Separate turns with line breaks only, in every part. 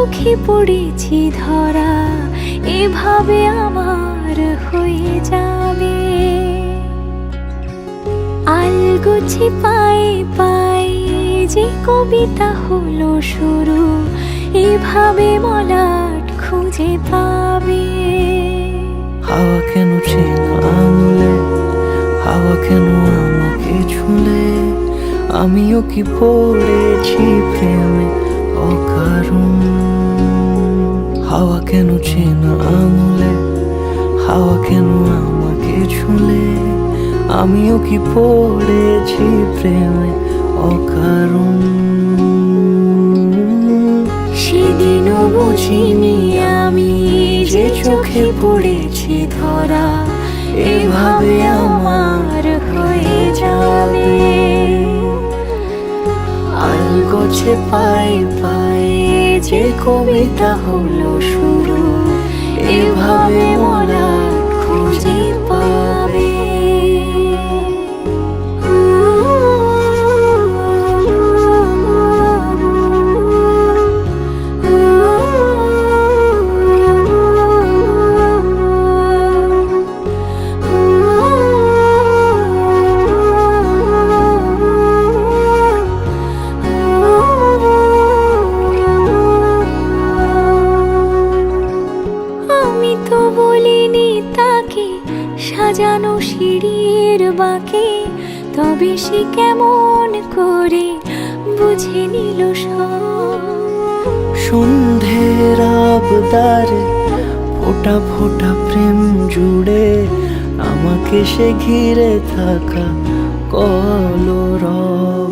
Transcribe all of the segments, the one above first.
চোখে পড়েছি ধরা, এভাবে আমার হয়ে যাবে। আলগোছে পায়ে পায়ে যে কবিতা হলো শুরু, এভাবে মলাট খুঁজে পাবে।
হাওয়া কেন চেনা আঙুলে, হাওয়া কেন আমাকে ছুলে, আমিও কি পড়েছি প্রেমে অকারণ। হাওয়া কেন চেনা আঙুলে, হাওয়া কেন আমাকে ছুলে, আমিও কি পড়েছি প্রেমে অকারণ।
সেদিনও বুঝিনি আমি যে চোখে পড়েছি ধরা, এভাবে আমার হয়ে যাবে।
আলগোছে পায়ে পায়ে যে কবিতা হলো শুরু,
এভাবে মলাট খুঁজে পাবে। আমি তো বলিনি তাকে সাজানো সিঁড়ির বাঁকে, তবে সে কেমন করে বুঝে নিল সব।
সন্ধ্যের আবদারে ফোটা ফোটা প্রেম জুড়ে, আমাকে সে ঘিরে থাকা কলরব।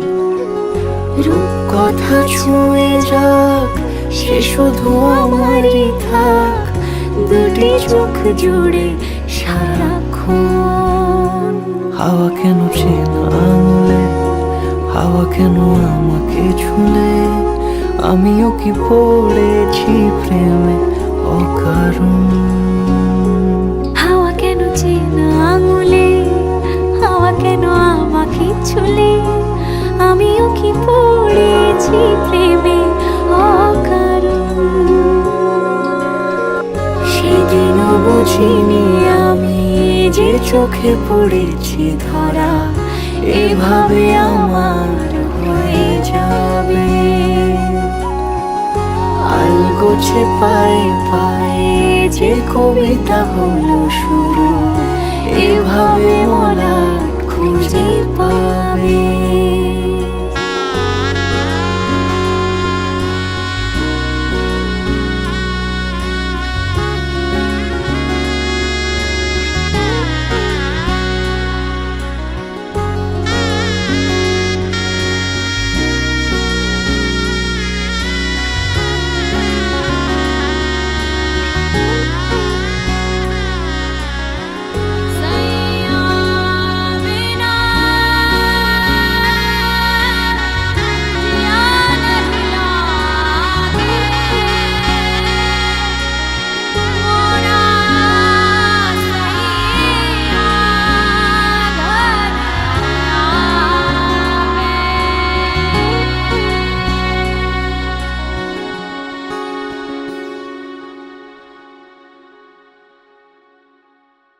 রূপকথা ছুঁয়ে যাক, সে শুধু আমারই থাক, দুটি চোখ জুড়ে সারাক্ষণ।
হাওয়া কেন চেনা আঙুলে, হাওয়া কেন আমাকে ছুলে, আমিও কি পড়েছি প্রেমে অকারণ।
হাওয়া কেন চেনা আঙুলে, হাওয়া কেন আমাকে ছুলে, আমিও কি পড়েছি প্রেমে অকারণ। সেদিনও বুঝিনি আমি যে চোখে পড়েছি ধরা, এভাবে আমার হয়ে যাবে।
আলগোছে পায়ে পায়ে যে কবিতা হলো শুরু,
এভাবে মলাট খুঁজে পাবে।